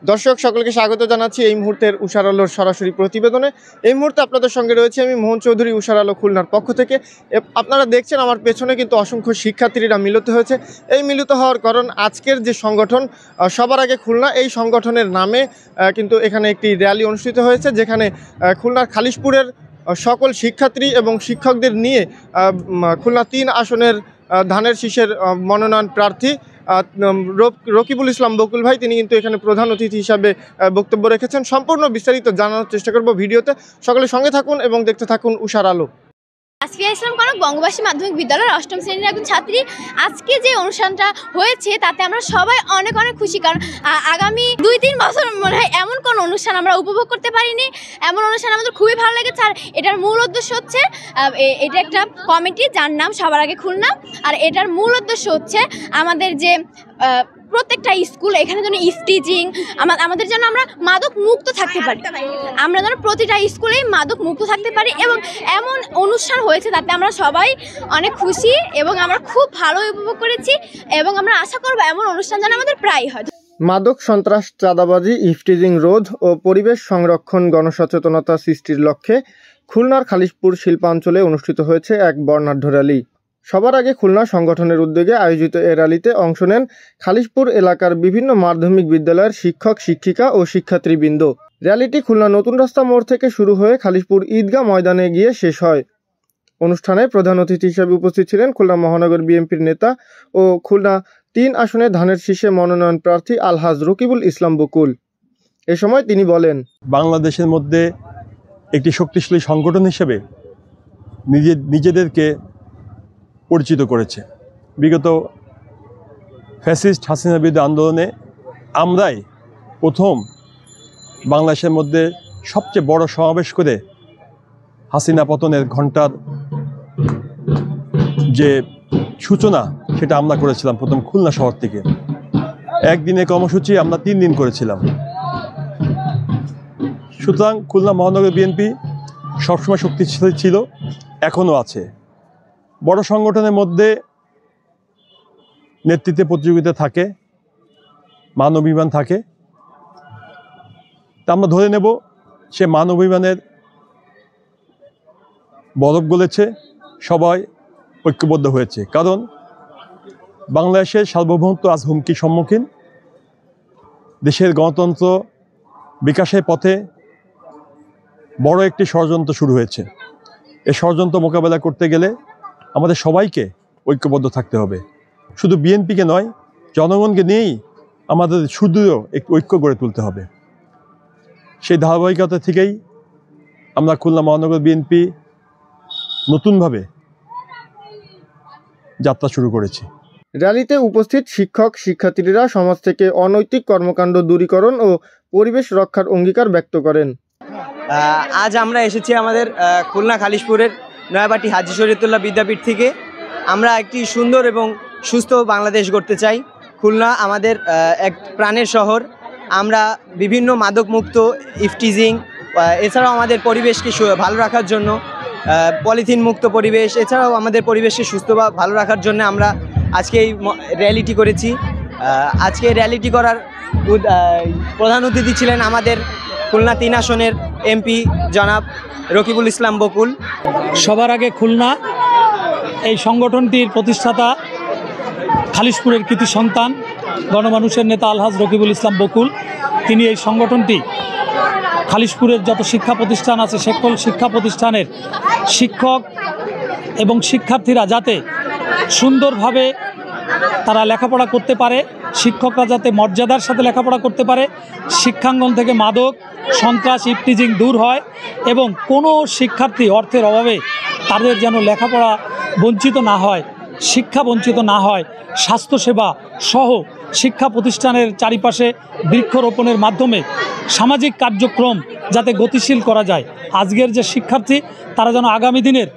দর্শক সকলকে স্বাগত জানাচ্ছি এই মুহূর্তের উষার আলোর সরাসরি প্রতিবেদনে। এই মুহূর্তে আপনাদের সঙ্গে রয়েছে আমি মোহন চৌধুরী, উষার আলো খুলনার পক্ষ থেকে। আপনারা দেখছেন আমার পেছনে কিন্তু অসংখ্য শিক্ষার্থীরা মিলিত হয়েছে। এই মিলিত হওয়ার কারণ আজকের যে সংগঠন সবার আগে খুলনা, এই সংগঠনের নামে কিন্তু এখানে একটি র্যালি অনুষ্ঠিত হয়েছে, যেখানে খুলনার খালিশপুরের সকল শিক্ষার্থী এবং শিক্ষকদের নিয়ে খুলনা ৩ আসনের ধানের শীষের মনোনয়ন প্রার্থী রকিবুল ইসলাম বকুল ভাই, তিনি কিন্তু এখানে প্রধান অতিথি হিসাবে বক্তব্য রেখেছেন। সম্পূর্ণ বিস্তারিত জানানোর চেষ্টা করব ভিডিওতে। সকলে সঙ্গে থাকুন এবং দেখতে থাকুন উষার আলো। আসফিয়া ইসলাম কনক, বঙ্গবাসী মাধ্যমিক বিদ্যালয়ের ৮ম শ্রেণীর একজন ছাত্রী। আজকে যে অনুষ্ঠানটা হয়েছে তাতে আমরা সবাই অনেক খুশি, কারণ আগামী ২-৩ বছর মনে হয় এমন কোনো অনুষ্ঠান আমরা উপভোগ করতে পারিনি। এমন অনুষ্ঠান আমাদের খুবই ভালো লেগেছে। আর এটার মূল উদ্দেশ্য হচ্ছে, এটা একটা কমিটি যার নাম সবার আগে খুলনা। আর এটার মূল উদ্দেশ্য হচ্ছে আমাদের যে প্রত্যেকটা স্কুল এখানে যেন ইফটিজিং, আমাদের যেন আমরা মাদক মুক্ত থাকতে পারি, আমরা যেন প্রতিটা স্কুলেই মাদক মুক্ত থাকতে পারি। এবং এমন অনুষ্ঠান হয়েছে তাতে আমরা সবাই অনেক খুশি এবং আমরা খুব ভালো উপভোগ করেছি এবং আমরা আশা করব এমন অনুষ্ঠান যেন আমাদের প্রায় হয়। মাদক, সন্ত্রাস, চাঁদাবাজি, ইফটিজিং রোধ ও পরিবেশ সংরক্ষণ গণসচেতনতা সৃষ্টির লক্ষ্যে খুলনার খালিশপুর শিল্পাঞ্চলে অনুষ্ঠিত হয়েছে এক বর্ণাঢ্য র্যালি। সবার আগে খুলনা সংগঠনের উদ্যোগে আয়োজিত এ র্যালিতে অংশ নেন খালিশপুর এলাকার বিভিন্ন মাধ্যমিক বিদ্যালয়ের শিক্ষক, শিক্ষিকা ও শিক্ষার্থীবৃন্দ। র্যালিটি খুলনা নতুন রাস্তা মোড় থেকে শুরু হয়ে খালিশপুর ঈদগাহ ময়দানে গিয়ে শেষ হয়। অনুষ্ঠানে প্রধান অতিথি হিসেবে উপস্থিত ছিলেন খুলনা মহানগর বিএনপির নেতা ও খুলনা ৩ আসনে ধানের শীষে মনোনয়ন প্রার্থী আলহাজ রকিবুল ইসলাম বকুল। এ সময় তিনি বলেন, বাংলাদেশের মধ্যে একটি শক্তিশালী সংগঠন হিসেবে নিজেদেরকে পরিচিত করেছে। বিগত ফ্যাসিস্ট হাসিনা বিরোধী আন্দোলনে আমরাই প্রথম বাংলাদেশের মধ্যে সবচেয়ে বড় সমাবেশ করে হাসিনা পতনের ঘণ্টার যে সূচনা সেটা আমরা করেছিলাম প্রথম খুলনা শহর থেকে। একদিনের কর্মসূচি আমরা 3 দিন করেছিলাম। সুতরাং খুলনা মহানগর বিএনপি সবসময় শক্তিশালী ছিল, এখনও আছে। বড় সংগঠনের মধ্যে নেতৃত্বে প্রতিযোগিতা থাকে, মান অভিমান থাকে। তা আমরা ধরে নেব সে মান অভিমানের বরফ গলেছে, সবাই ঐক্যবদ্ধ হয়েছে। কারণ বাংলাদেশের সার্বভৌমত্ব আজ হুমকির সম্মুখীন। দেশের গণতন্ত্র বিকাশের পথে বড় একটি ষড়যন্ত্র শুরু হয়েছে। এই ষড়যন্ত্র মোকাবেলা করতে গেলে আমাদের সবাইকে ঐক্যবদ্ধ থাকতে হবে। শুধু বিএনপিকে নয়, জনগণকে নিয়েই আমাদের সুদৃঢ় একটি ঐক্য গড়ে তুলতে হবে। সেই ধারাবাহিকতা থেকেই আমরা খুলনা মহানগর বিএনপি নতুনভাবে যাত্রা শুরু করেছি। র্যালিতে উপস্থিত শিক্ষক, শিক্ষার্থীরা সমাজ থেকে অনৈতিক কর্মকাণ্ড দূরীকরণ ও পরিবেশ রক্ষার অঙ্গীকার ব্যক্ত করেন। আজ আমরা এসেছি আমাদের খুলনা খালিশপুরের নয়াবাটি হাজী শরীয়তুল্লাহ বিদ্যাপীঠ থেকে। আমরা একটি সুন্দর এবং সুস্থ বাংলাদেশ গড়তে চাই। খুলনা আমাদের এক প্রাণের শহর। আমরা বিভিন্ন মাদকমুক্ত, ইফটিজিং, এছাড়াও আমাদের পরিবেশকে ভালো রাখার জন্য পলিথিন মুক্ত পরিবেশ, এছাড়াও আমাদের পরিবেশকে সুস্থ বা ভালো রাখার জন্য আমরা আজকে এই র্যালিটি করেছি। আজকে র্যালিটি করার প্রধান অতিথি ছিলেন আমাদের খুলনা 3 আসনের এমপি জনাব রকিবুল ইসলাম বকুল। সবার আগে খুলনা, এই সংগঠনটির প্রতিষ্ঠাতা খালিশপুরের কৃতি সন্তান গণমানুষের নেতা আলহাজ রকিবুল ইসলাম বকুল। তিনি এই সংগঠনটি খালিশপুরের যত শিক্ষা প্রতিষ্ঠান আছে সকল শিক্ষা প্রতিষ্ঠানের শিক্ষক এবং শিক্ষার্থীরা যাতে সুন্দরভাবে তারা লেখাপড়া করতে পারে, শিক্ষকরা যাতে মর্যাদার সাথে লেখাপড়া করতে পারে, শিক্ষাঙ্গন থেকে মাদক, সন্ত্রাস, ইফটিজিং দূর হয় এবং কোনো শিক্ষার্থী অর্থের অভাবে তাদের যেন লেখাপড়া বঞ্চিত না হয়, শিক্ষা বঞ্চিত না হয়। স্বাস্থ্যসেবা সহ শিক্ষা প্রতিষ্ঠানের চারিপাশে বৃক্ষরোপণের মাধ্যমে সামাজিক কার্যক্রম যাতে গতিশীল করা যায়। আজকের যে শিক্ষার্থী তারা যেন আগামী দিনের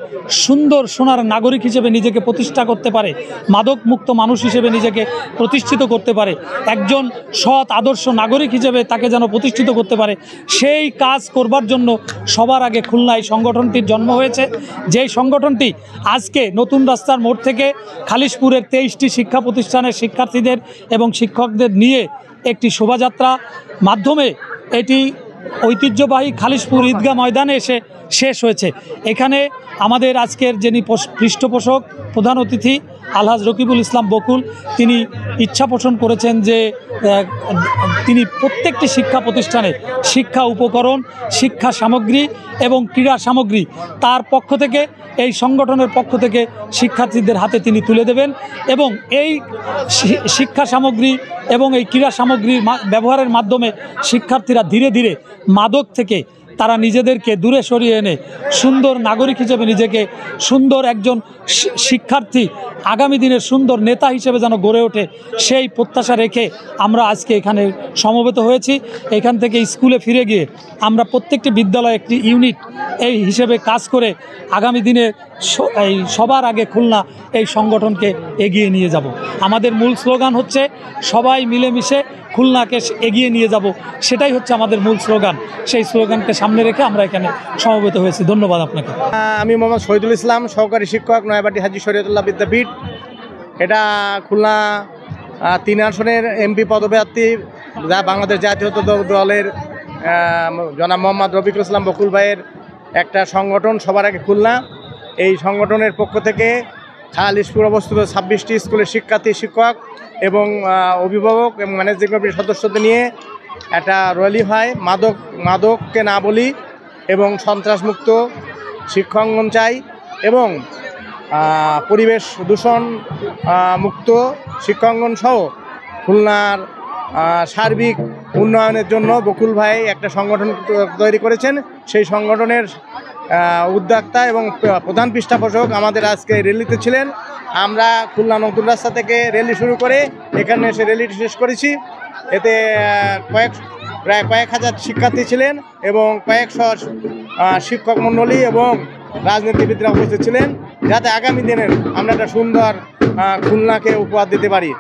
সুন্দর সোনার নাগরিক হিসেবে নিজেকে প্রতিষ্ঠা করতে পারে, মাদক মুক্ত মানুষ হিসেবে নিজেকে প্রতিষ্ঠিত করতে পারে, একজন সৎ আদর্শ নাগরিক হিসেবে তাকে যেন প্রতিষ্ঠিত করতে পারে, সেই কাজ করবার জন্য সবার আগে খুলনায় সংগঠনটির জন্ম হয়েছে। যেই সংগঠনটি আজকে নতুন রাস্তার মোড় থেকে খালিশপুরের 23টি শিক্ষা প্রতিষ্ঠানের শিক্ষার্থীদের এবং শিক্ষকদের নিয়ে একটি শোভাযাত্রা মাধ্যমে এটি ঐতিহ্যবাহী খালিশপুর ঈদগাহ ময়দানে এসে শেষ হয়েছে। এখানে আমাদের আজকের যিনি পৃষ্ঠপোষক প্রধান অতিথি আলহাজ রকিবুল ইসলাম বকুল, তিনি ইচ্ছা পোষণ করেছেন যে তিনি প্রত্যেকটি শিক্ষা প্রতিষ্ঠানে শিক্ষা উপকরণ, শিক্ষা সামগ্রী এবং ক্রীড়া সামগ্রী তার পক্ষ থেকে, এই সংগঠনের পক্ষ থেকে শিক্ষার্থীদের হাতে তিনি তুলে দেবেন এবং এই শিক্ষা সামগ্রী এবং এই ক্রীড়া সামগ্রীর ব্যবহারের মাধ্যমে শিক্ষার্থীরা ধীরে ধীরে মাদক থেকে তারা নিজেদেরকে দূরে সরিয়ে এনে সুন্দর নাগরিক হিসেবে নিজেকে, সুন্দর একজন শিক্ষার্থী আগামী দিনের সুন্দর নেতা হিসেবে যেন গড়ে ওঠে, সেই প্রত্যাশা রেখে আমরা আজকে এখানে সমবেত হয়েছি। এখান থেকে স্কুলে ফিরে গিয়ে আমরা প্রত্যেকটি বিদ্যালয়ে একটি ইউনিট এই হিসেবে কাজ করে আগামী দিনে এই সবার আগে খুলনা এই সংগঠনকে এগিয়ে নিয়ে যাব। আমাদের মূল স্লোগান হচ্ছে সবাই মিলেমিশে খুলনাকে এগিয়ে নিয়ে যাব, সেটাই হচ্ছে আমাদের মূল স্লোগান। সেই স্লোগানকে সামনে রেখে আমরা এখানে সমবেত হয়েছি। ধন্যবাদ আপনাকে। আমি মোহাম্মদ শহীদুল ইসলাম, সহকারী শিক্ষক, নয়াবাটি হাজী শরীয়তুল্লাহ বিদ্যাপীঠ। এটা খুলনা 3 আসনের এমপি পদপ্রার্থী যা বাংলাদেশ জাতীয় দলের জনাব মোহাম্মদ রফিকুল ইসলাম বকুল ভাইয়ের একটা সংগঠন, সবার আগে খুলনা। এই সংগঠনের পক্ষ থেকে খালিশপুর অবস্থিত 26টি স্কুলের শিক্ষার্থী, শিক্ষক এবং অভিভাবক এবং ম্যানেজিং কমিটির সদস্যদের নিয়ে একটা র্যালি হয়। মাদককে না বলি এবং সন্ত্রাসমুক্ত শিক্ষাঙ্গন চাই এবং পরিবেশ দূষণ মুক্ত শিক্ষাঙ্গন সহ খুলনার সার্বিক উন্নয়নের জন্য বকুল ভাই একটা সংগঠন তৈরি করেছেন। সেই সংগঠনের উদ্যোক্তা এবং প্রধান পৃষ্ঠপোষক আমাদের আজকে র্যালিতে ছিলেন। আমরা খুলনা নতুন রাস্তা থেকে র্যালি শুরু করে এখানে এসে র্যালিটি শেষ করেছি। এতে প্রায় কয়েক হাজার শিক্ষার্থী ছিলেন এবং কয়েকশো শিক্ষক মণ্ডলী এবং রাজনীতিবিদরা উপস্থিত ছিলেন, যাতে আগামী দিনের আমরা একটা সুন্দর খুলনাকে উপহার দিতে পারি।